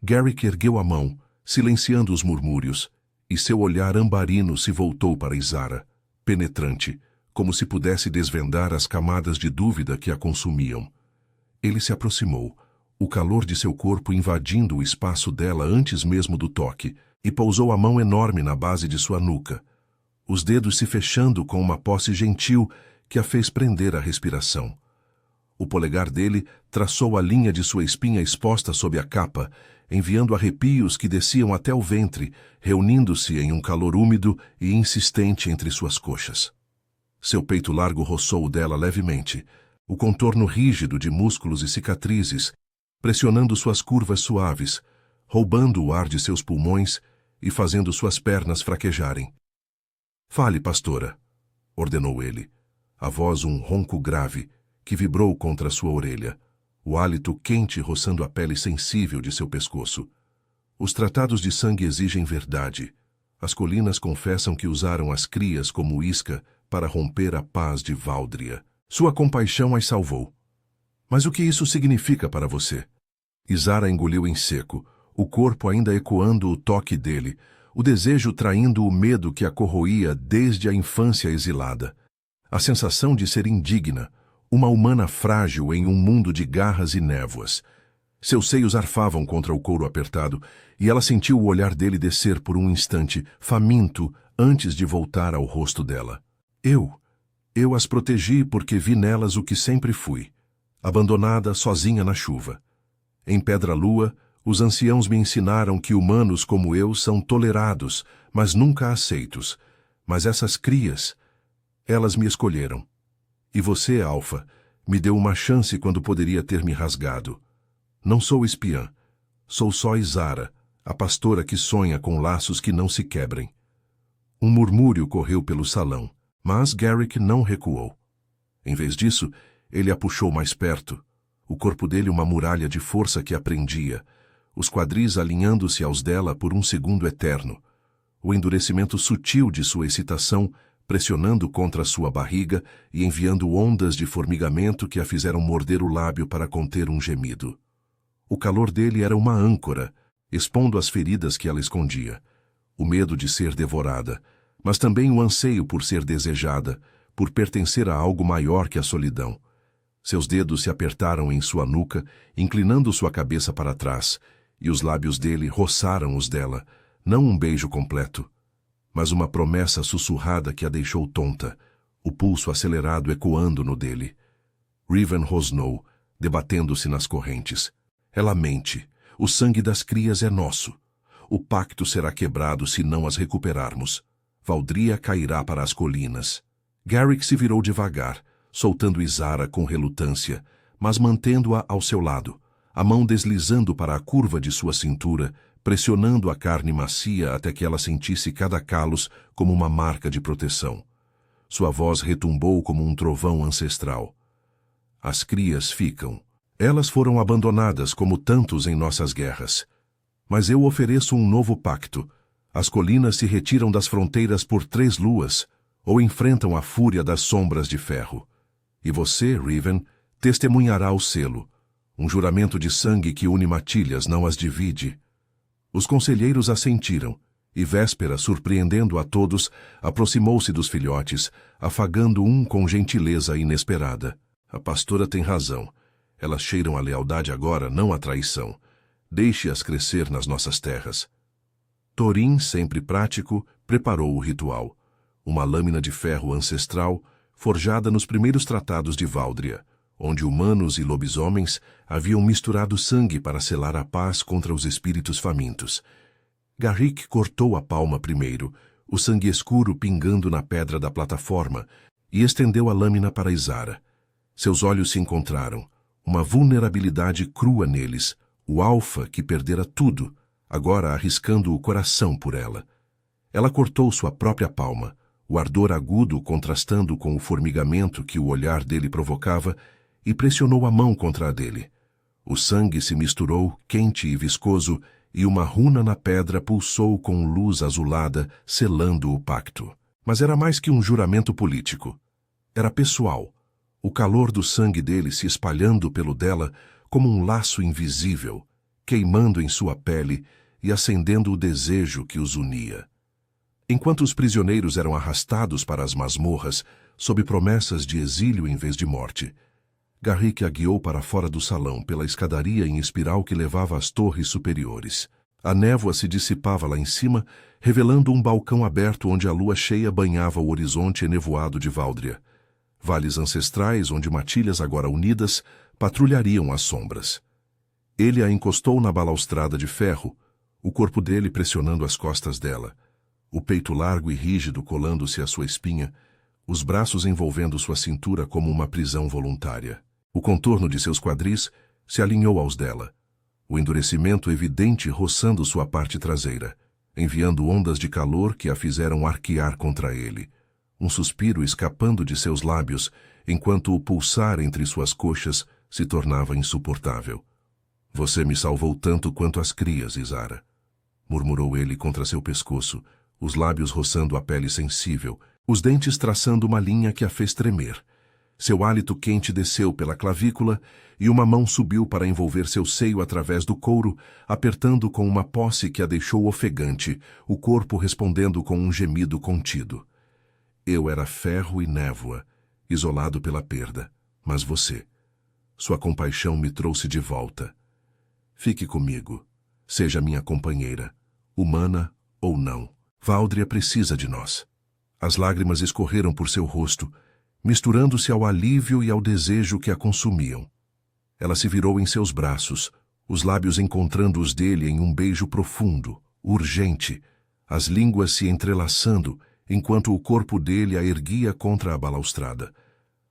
Garrick ergueu a mão, silenciando os murmúrios, e seu olhar ambarino se voltou para Isara, penetrante, como se pudesse desvendar as camadas de dúvida que a consumiam. Ele se aproximou, o calor de seu corpo invadindo o espaço dela antes mesmo do toque, e pousou a mão enorme na base de sua nuca, os dedos se fechando com uma posse gentil que a fez prender a respiração. O polegar dele traçou a linha de sua espinha exposta sob a capa, enviando arrepios que desciam até o ventre, reunindo-se em um calor úmido e insistente entre suas coxas. Seu peito largo roçou o dela levemente, o contorno rígido de músculos e cicatrizes, pressionando suas curvas suaves, roubando o ar de seus pulmões e fazendo suas pernas fraquejarem. "Fale, pastora", ordenou ele, a voz um ronco grave que vibrou contra sua orelha, o hálito quente roçando a pele sensível de seu pescoço. "Os tratados de sangue exigem verdade. As colinas confessam que usaram as crias como isca para romper a paz de Valdria. Sua compaixão as salvou. Mas o que isso significa para você?" Isara engoliu em seco, o corpo ainda ecoando o toque dele, o desejo traindo o medo que a corroía desde a infância exilada. A sensação de ser indigna, uma humana frágil em um mundo de garras e névoas. Seus seios arfavam contra o couro apertado, e ela sentiu o olhar dele descer por um instante, faminto, antes de voltar ao rosto dela. Eu as protegi porque vi nelas o que sempre fui, abandonada sozinha na chuva. Em Pedra-Lua, os anciãos me ensinaram que humanos como eu são tolerados, mas nunca aceitos. Mas essas crias, elas me escolheram. E você, Alfa, me deu uma chance quando poderia ter me rasgado. Não sou espiã. Sou só Isara, a pastora que sonha com laços que não se quebrem. Um murmúrio correu pelo salão, mas Garrick não recuou. Em vez disso, ele a puxou mais perto, o corpo dele uma muralha de força que a prendia, os quadris alinhando-se aos dela por um segundo eterno, o endurecimento sutil de sua excitação pressionando contra sua barriga e enviando ondas de formigamento que a fizeram morder o lábio para conter um gemido. O calor dele era uma âncora, expondo as feridas que ela escondia, o medo de ser devorada, mas também o anseio por ser desejada, por pertencer a algo maior que a solidão. Seus dedos se apertaram em sua nuca, inclinando sua cabeça para trás, e os lábios dele roçaram os dela, não um beijo completo, mas uma promessa sussurrada que a deixou tonta, o pulso acelerado ecoando no dele. Riven rosnou, debatendo-se nas correntes. Ela mente. O sangue das crias é nosso. O pacto será quebrado se não as recuperarmos. Valdria cairá para as colinas. Garrick se virou devagar, soltando Isara com relutância, mas mantendo-a ao seu lado, a mão deslizando para a curva de sua cintura, pressionando a carne macia até que ela sentisse cada calos como uma marca de proteção. Sua voz retumbou como um trovão ancestral. As crias ficam. Elas foram abandonadas como tantos em nossas guerras. Mas eu ofereço um novo pacto. As colinas se retiram das fronteiras por 3 luas, ou enfrentam a fúria das sombras de ferro. E você, Riven, testemunhará o selo, um juramento de sangue que une matilhas, não as divide. Os conselheiros assentiram, e Véspera, surpreendendo a todos, aproximou-se dos filhotes, afagando um com gentileza inesperada. A pastora tem razão. Elas cheiram a lealdade agora, não a traição. Deixe-as crescer nas nossas terras. Thorin, sempre prático, preparou o ritual. Uma lâmina de ferro ancestral, forjada nos primeiros tratados de Valdria, onde humanos e lobisomens haviam misturado sangue para selar a paz contra os espíritos famintos. Garrick cortou a palma primeiro, o sangue escuro pingando na pedra da plataforma, e estendeu a lâmina para Isara. Seus olhos se encontraram, uma vulnerabilidade crua neles, o Alfa que perdera tudo, agora arriscando o coração por ela. Ela cortou sua própria palma, o ardor agudo contrastando com o formigamento que o olhar dele provocava, e pressionou a mão contra a dele. O sangue se misturou, quente e viscoso, e uma runa na pedra pulsou com luz azulada, selando o pacto. Mas era mais que um juramento político. Era pessoal. O calor do sangue dele se espalhando pelo dela, como um laço invisível, queimando em sua pele e acendendo o desejo que os unia. Enquanto os prisioneiros eram arrastados para as masmorras, sob promessas de exílio em vez de morte, Garrick a guiou para fora do salão pela escadaria em espiral que levava às torres superiores. A névoa se dissipava lá em cima, revelando um balcão aberto onde a lua cheia banhava o horizonte enevoado de Valdria. Vales ancestrais onde matilhas agora unidas patrulhariam as sombras. Ele a encostou na balaustrada de ferro, o corpo dele pressionando as costas dela, o peito largo e rígido colando-se à sua espinha, os braços envolvendo sua cintura como uma prisão voluntária. O contorno de seus quadris se alinhou aos dela, o endurecimento evidente roçando sua parte traseira, enviando ondas de calor que a fizeram arquear contra ele, um suspiro escapando de seus lábios, enquanto o pulsar entre suas coxas se tornava insuportável. Você me salvou tanto quanto as crias, Isara, murmurou ele contra seu pescoço, os lábios roçando a pele sensível, os dentes traçando uma linha que a fez tremer. Seu hálito quente desceu pela clavícula e uma mão subiu para envolver seu seio através do couro, apertando com uma posse que a deixou ofegante, o corpo respondendo com um gemido contido. Eu era ferro e névoa, isolado pela perda, mas você. Sua compaixão me trouxe de volta. Fique comigo. Seja minha companheira, humana ou não. Valdria precisa de nós. As lágrimas escorreram por seu rosto, misturando-se ao alívio e ao desejo que a consumiam. Ela se virou em seus braços, os lábios encontrando os dele em um beijo profundo, urgente, as línguas se entrelaçando, enquanto o corpo dele a erguia contra a balaustrada,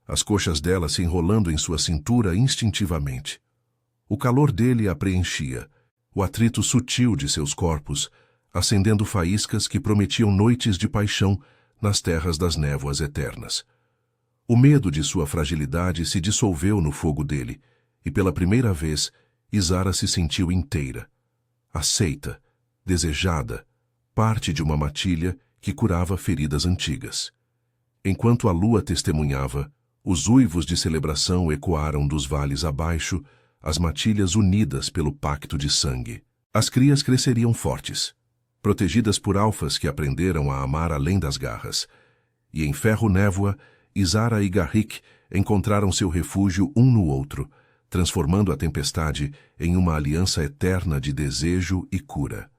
as coxas dela se enrolando em sua cintura instintivamente. O calor dele a preenchia, o atrito sutil de seus corpos, acendendo faíscas que prometiam noites de paixão nas terras das névoas eternas. O medo de sua fragilidade se dissolveu no fogo dele, e pela primeira vez, Isara se sentiu inteira, aceita, desejada, parte de uma matilha que curava feridas antigas. Enquanto a lua testemunhava, os uivos de celebração ecoaram dos vales abaixo, as matilhas unidas pelo pacto de sangue. As crias cresceriam fortes, protegidas por alfas que aprenderam a amar além das garras, e em ferro-névoa, Isara e Garrick encontraram seu refúgio um no outro, transformando a tempestade em uma aliança eterna de desejo e cura.